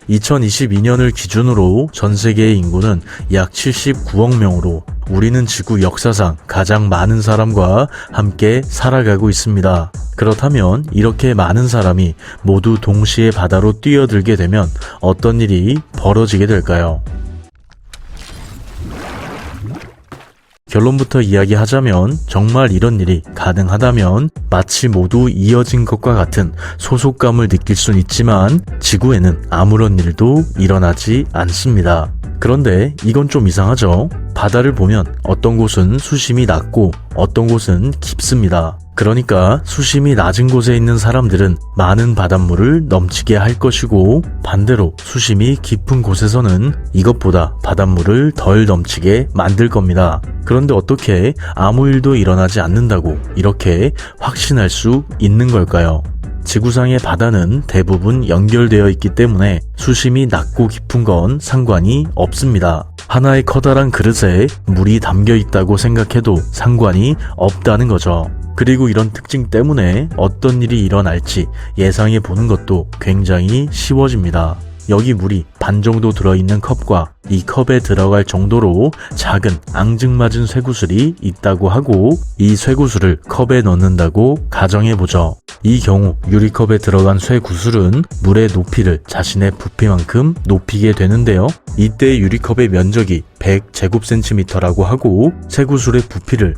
2022년을 기준으로 전 세계의 인구는 약 79억 명으로 우리는 지구 역사상 가장 많은 사람과 함께 살아가고 있습니다. 그렇다면 이렇게 많은 사람이 모두 동시에 바다로 뛰어들게 되면 어떤 일이 벌어지게 될까요? 결론부터 이야기하자면 정말 이런 일이 가능하다면 마치 모두 이어진 것과 같은 소속감을 느낄 순 있지만 지구에는 아무런 일도 일어나지 않습니다. 그런데 이건 좀 이상하죠? 바다를 보면 어떤 곳은 수심이 낮고 어떤 곳은 깊습니다. 그러니까 수심이 낮은 곳에 있는 사람들은 많은 바닷물을 넘치게 할 것이고 반대로 수심이 깊은 곳에서는 이것보다 바닷물을 덜 넘치게 만들 겁니다. 그런데 어떻게 아무 일도 일어나지 않는다고 이렇게 확신할 수 있는 걸까요? 지구상의 바다는 대부분 연결되어 있기 때문에 수심이 낮고 깊은 건 상관이 없습니다. 하나의 커다란 그릇에 물이 담겨 있다고 생각해도 상관이 없다는 거죠. 그리고 이런 특징 때문에 어떤 일이 일어날지 예상해 보는 것도 굉장히 쉬워집니다. 여기 물이 반 정도 들어있는 컵과 이 컵에 들어갈 정도로 작은 앙증맞은 쇠구슬이 있다고 하고 이 쇠구슬을 컵에 넣는다고 가정해보죠. 이 경우 유리컵에 들어간 쇠구슬은 물의 높이를 자신의 부피만큼 높이게 되는데요. 이때 유리컵의 면적이 100제곱센티미터라고 하고 쇠구슬의 부피를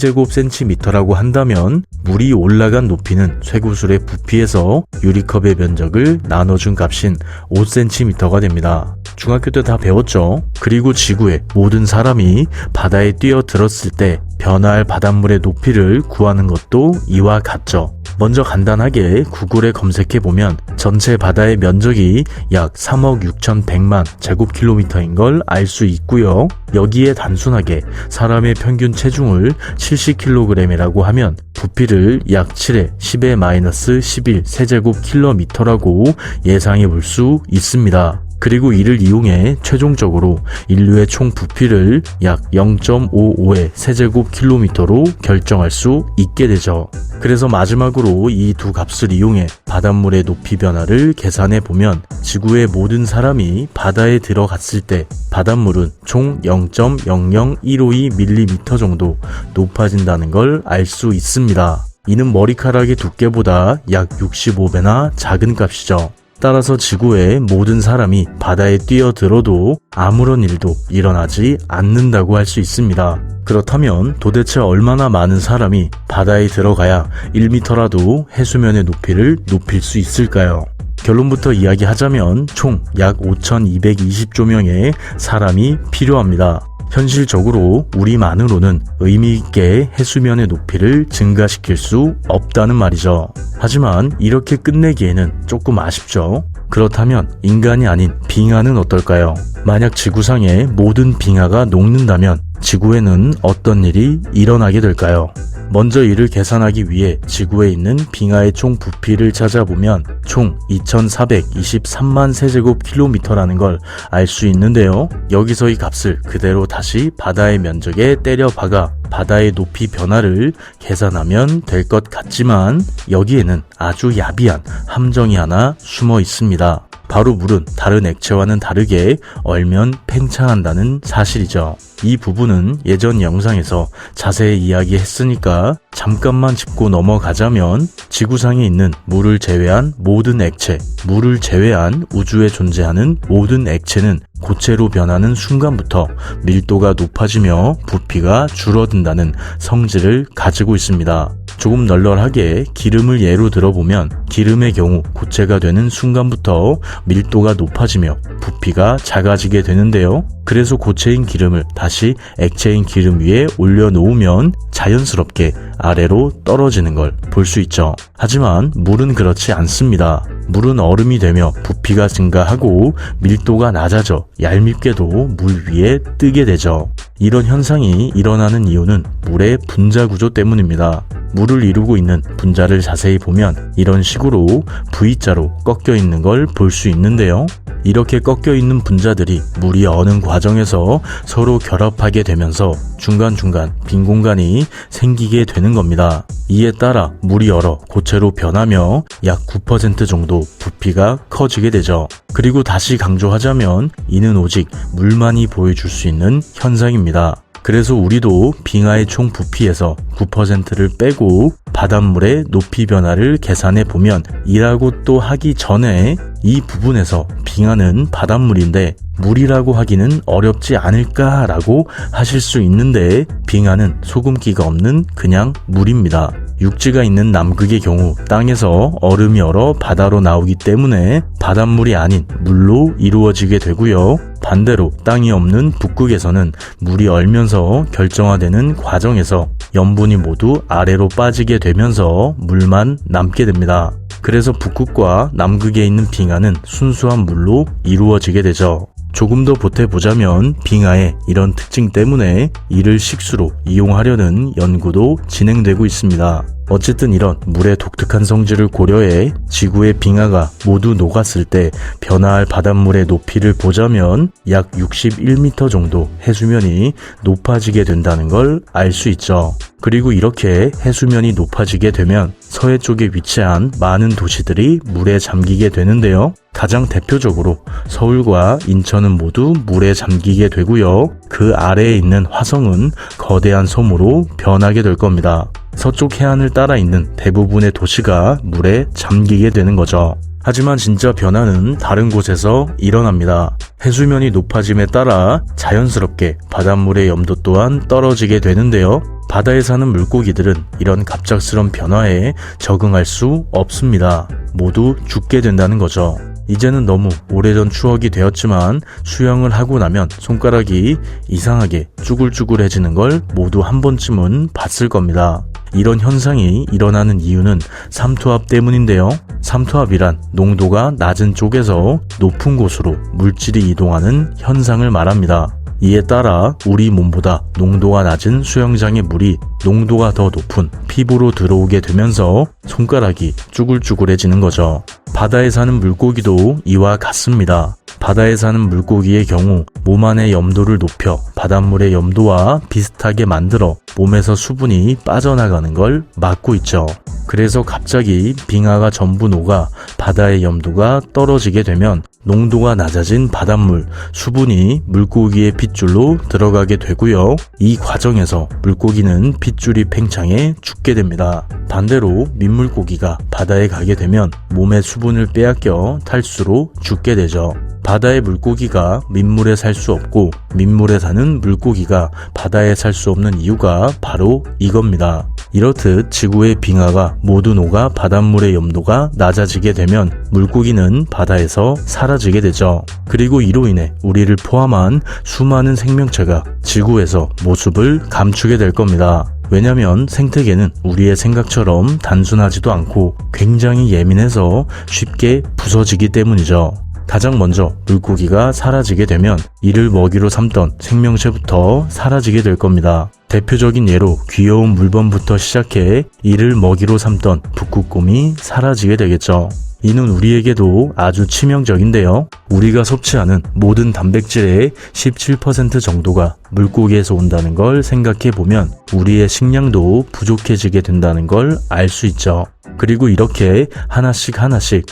500세제곱센티미터라고 한다면 물이 올라간 높이는 쇠구슬의 부피에서 유리컵의 면적을 나눠준 값인 5cm가 됩니다. 중학교 때 다 배웠죠? 그리고 지구의 모든 사람이 바다에 뛰어들었을 때 변화할 바닷물의 높이를 구하는 것도 이와 같죠. 먼저 간단하게 구글에 검색해보면 전체 바다의 면적이 약 3억 6,100만 제곱킬로미터인 걸 알 수 있고요. 여기에 단순하게 사람의 평균 체중을 70kg이라고 하면 부피를 약 7의 10의 마이너스 11 세제곱킬로미터라고 예상해 볼 수 있습니다. 그리고 이를 이용해 최종적으로 인류의 총 부피를 약 0.55의 세제곱킬로미터로 결정할 수 있게 되죠. 그래서 마지막으로 이 두 값을 이용해 바닷물의 높이 변화를 계산해 보면 지구의 모든 사람이 바다에 들어갔을 때 바닷물은 총 0.00152mm 정도 높아진다는 걸 알 수 있습니다. 이는 머리카락의 두께보다 약 65배나 작은 값이죠. 따라서 지구의 모든 사람이 바다에 뛰어들어도 아무런 일도 일어나지 않는다고 할 수 있습니다. 그렇다면 도대체 얼마나 많은 사람이 바다에 들어가야 1m라도 해수면의 높이를 높일 수 있을까요? 결론부터 이야기하자면 총 약 5,220조 명의 사람이 필요합니다. 현실적으로 우리만으로는 의미있게 해수면의 높이를 증가시킬 수 없다는 말이죠. 하지만 이렇게 끝내기에는 조금 아쉽죠. 그렇다면 인간이 아닌 빙하는 어떨까요? 만약 지구상의 모든 빙하가 녹는다면 지구에는 어떤 일이 일어나게 될까요? 먼저 이를 계산하기 위해 지구에 있는 빙하의 총 부피를 찾아보면 총 2,423만 세제곱킬로미터라는 걸 알 수 있는데요. 여기서 이 값을 그대로 다시 바다의 면적에 때려 박아 바다의 높이 변화를 계산하면 될 것 같지만 여기에는 아주 야비한 함정이 하나 숨어 있습니다. 바로 물은 다른 액체와는 다르게 얼면 팽창한다는 사실이죠. 이 부분은 예전 영상에서 자세히 이야기했으니까 잠깐만 짚고 넘어가자면 지구상에 있는 물을 제외한 모든 액체, 물을 제외한 우주에 존재하는 모든 액체는 고체로 변하는 순간부터 밀도가 높아지며 부피가 줄어든다는 성질을 가지고 있습니다. 조금 널널하게 기름을 예로 들어보면 기름의 경우 고체가 되는 순간부터 밀도가 높아지며 부피가 작아지게 되는데요. 그래서 고체인 기름을 다시 액체인 기름 위에 올려놓으면 자연스럽게 아래로 떨어지는 걸 볼 수 있죠. 하지만 물은 그렇지 않습니다. 물은 얼음이 되며 부피가 증가하고 밀도가 낮아져 얄밉게도 물 위에 뜨게 되죠. 이런 현상이 일어나는 이유는 물의 분자 구조 때문입니다. 물을 이루고 있는 분자를 자세히 보면 이런 식으로 V자로 꺾여 있는 걸 볼 수 있는데요. 이렇게 꺾여 있는 분자들이 물이 어는 과정에서 서로 결합하게 되면서 중간중간 빈 공간이 생기게 되는 겁니다. 이에 따라 물이 얼어 고체로 변하며 약 9% 정도 부피가 커지게 되죠. 그리고 다시 강조하자면 이는 오직 물만이 보여줄 수 있는 현상입니다. 그래서 우리도 빙하의 총 부피에서 9%를 빼고 바닷물의 높이 변화를 계산해 보면 이라고 또 하기 전에 이 부분에서 빙하는 바닷물인데 물이라고 하기는 어렵지 않을까라고 하실 수 있는데 빙하는 소금기가 없는 그냥 물입니다. 육지가 있는 남극의 경우 땅에서 얼음이 얼어 바다로 나오기 때문에 바닷물이 아닌 물로 이루어지게 되고요. 반대로 땅이 없는 북극에서는 물이 얼면서 결정화되는 과정에서 염분이 모두 아래로 빠지게 되면서 물만 남게 됩니다. 그래서 북극과 남극에 있는 빙하는 순수한 물로 이루어지게 되죠. 조금 더 보태보자면 빙하의 이런 특징 때문에 이를 식수로 이용하려는 연구도 진행되고 있습니다. 어쨌든 이런 물의 독특한 성질을 고려해 지구의 빙하가 모두 녹았을 때 변화할 바닷물의 높이를 보자면 약 61m 정도 해수면이 높아지게 된다는 걸 알 수 있죠. 그리고 이렇게 해수면이 높아지게 되면 서해 쪽에 위치한 많은 도시들이 물에 잠기게 되는데요. 가장 대표적으로 서울과 인천은 모두 물에 잠기게 되고요. 그 아래에 있는 화성은 거대한 섬으로 변하게 될 겁니다. 서쪽 해안을 따라 있는 대부분의 도시가 물에 잠기게 되는 거죠. 하지만 진짜 변화는 다른 곳에서 일어납니다. 해수면이 높아짐에 따라 자연스럽게 바닷물의 염도 또한 떨어지게 되는데요. 바다에 사는 물고기들은 이런 갑작스런 변화에 적응할 수 없습니다. 모두 죽게 된다는 거죠. 이제는 너무 오래전 추억이 되었지만 수영을 하고 나면 손가락이 이상하게 쭈글쭈글해지는 걸 모두 한 번쯤은 봤을 겁니다. 이런 현상이 일어나는 이유는 삼투압 때문인데요. 삼투압이란 농도가 낮은 쪽에서 높은 곳으로 물질이 이동하는 현상을 말합니다. 이에 따라 우리 몸보다 농도가 낮은 수영장의 물이 농도가 더 높은 피부로 들어오게 되면서 손가락이 쭈글쭈글해지는 거죠. 바다에 사는 물고기도 이와 같습니다. 바다에 사는 물고기의 경우 몸 안의 염도를 높여 바닷물의 염도와 비슷하게 만들어 몸에서 수분이 빠져나가는 걸 막고 있죠. 그래서 갑자기 빙하가 전부 녹아 바다의 염도가 떨어지게 되면 농도가 낮아진 바닷물, 수분이 물고기의 핏줄로 들어가게 되고요. 이 과정에서 물고기는 핏줄이 팽창해 죽게 됩니다. 반대로 민물고기가 바다에 가게 되면 몸의 수분을 빼앗겨 탈수로 죽게 되죠. 바다의 물고기가 민물에 살 수 없고 민물에 사는 물고기가 바다에 살 수 없는 이유가 바로 이겁니다. 이렇듯 지구의 빙하가 모두 녹아 바닷물의 염도가 낮아지게 되면 물고기는 바다에서 사라지게 되죠. 그리고 이로 인해 우리를 포함한 수많은 생명체가 지구에서 모습을 감추게 될 겁니다. 왜냐면 생태계는 우리의 생각처럼 단순하지도 않고 굉장히 예민해서 쉽게 부서지기 때문이죠. 가장 먼저 물고기가 사라지게 되면 이를 먹이로 삼던 생명체부터 사라지게 될 겁니다. 대표적인 예로 귀여운 물범부터 시작해 이를 먹이로 삼던 북극곰이 사라지게 되겠죠. 이는 우리에게도 아주 치명적인데요. 우리가 섭취하는 모든 단백질의 17% 정도가 물고기에서 온다는 걸 생각해 보면 우리의 식량도 부족해지게 된다는 걸 알 수 있죠. 그리고 이렇게 하나씩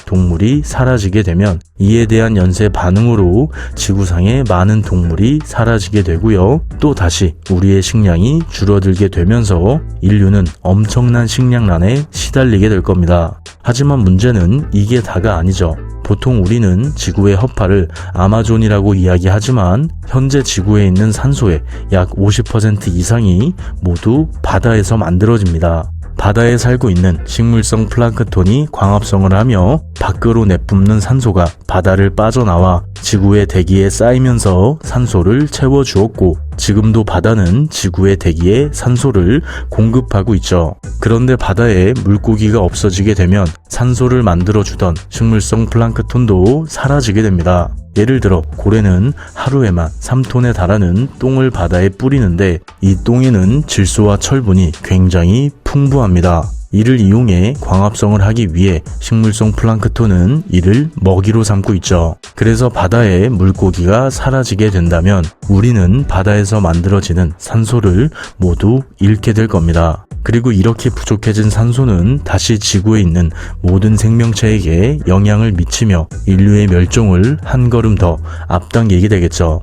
동물이 사라지게 되면 이에 대한 연쇄 반응으로 지구상의 많은 동물이 사라지게 되고요. 또 다시 우리의 식량이 줄어들게 되면서 인류는 엄청난 식량난에 시달리게 될 겁니다. 하지만 문제는 이게 다가 아니죠. 보통 우리는 지구의 허파를 아마존이라고 이야기하지만 현재 지구에 있는 산소의 약 50% 이상이 모두 바다에서 만들어집니다. 바다에 살고 있는 식물성 플랑크톤이 광합성을 하며 밖으로 내뿜는 산소가 바다를 빠져나와 지구의 대기에 쌓이면서 산소를 채워주었고 지금도 바다는 지구의 대기에 산소를 공급하고 있죠. 그런데 바다에 물고기가 없어지게 되면 산소를 만들어주던 식물성 플랑크톤도 사라지게 됩니다. 예를 들어 고래는 하루에만 3톤에 달하는 똥을 바다에 뿌리는데 이 똥에는 질소와 철분이 굉장히 풍부합니다. 이를 이용해 광합성을 하기 위해 식물성 플랑크톤은 이를 먹이로 삼고 있죠. 그래서 바다에 물고기가 사라지게 된다면 우리는 바다에서 만들어지는 산소를 모두 잃게 될 겁니다. 그리고 이렇게 부족해진 산소는 다시 지구에 있는 모든 생명체에게 영향을 미치며 인류의 멸종을 한 걸음 더 앞당기게 되겠죠.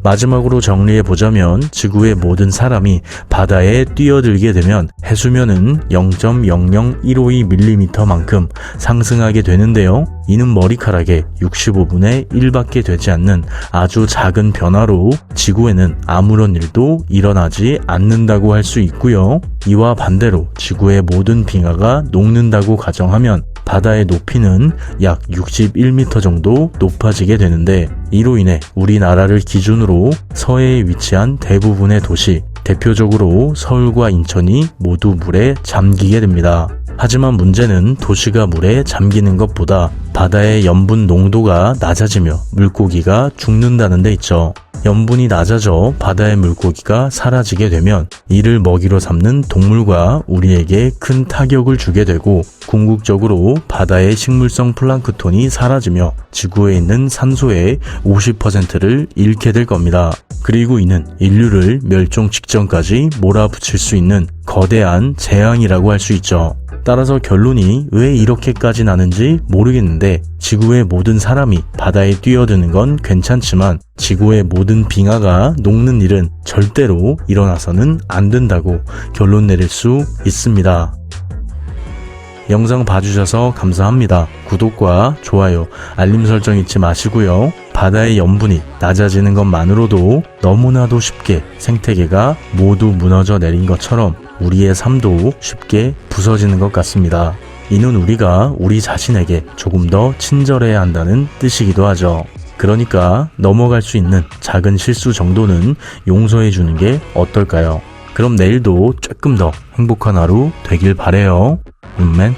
마지막으로 정리해보자면 지구의 모든 사람이 바다에 뛰어들게 되면 해수면은 0.00152mm만큼 상승하게 되는데요. 이는 머리카락의 65분의 1밖에 되지 않는 아주 작은 변화로 지구에는 아무런 일도 일어나지 않는다고 할 수 있고요. 이와 반대로 지구의 모든 빙하가 녹는다고 가정하면 바다의 높이는 약 61m 정도 높아지게 되는데 이로 인해 우리나라를 기준으로 서해에 위치한 대부분의 도시, 대표적으로 서울과 인천이 모두 물에 잠기게 됩니다. 하지만 문제는 도시가 물에 잠기는 것보다 바다의 염분 농도가 낮아지며 물고기가 죽는다는 데 있죠. 염분이 낮아져 바다의 물고기가 사라지게 되면 이를 먹이로 삼는 동물과 우리에게 큰 타격을 주게 되고 궁극적으로 바다의 식물성 플랑크톤이 사라지며 지구에 있는 산소의 50%를 잃게 될 겁니다. 그리고 이는 인류를 멸종 직전까지 몰아붙일 수 있는 거대한 재앙이라고 할 수 있죠. 따라서 결론이 왜 이렇게까지 나는지 모르겠는데 지구의 모든 사람이 바다에 뛰어드는 건 괜찮지만 지구의 모든 빙하가 녹는 일은 절대로 일어나서는 안 된다고 결론 내릴 수 있습니다. 영상 봐주셔서 감사합니다. 구독과 좋아요, 알림 설정 잊지 마시고요. 바다의 염분이 낮아지는 것만으로도 너무나도 쉽게 생태계가 모두 무너져 내린 것처럼 우리의 삶도 쉽게 부서지는 것 같습니다. 이는 우리가 우리 자신에게 조금 더 친절해야 한다는 뜻이기도 하죠. 그러니까 넘어갈 수 있는 작은 실수 정도는 용서해 주는 게 어떨까요? 그럼 내일도 조금 더 행복한 하루 되길 바래요. 운맨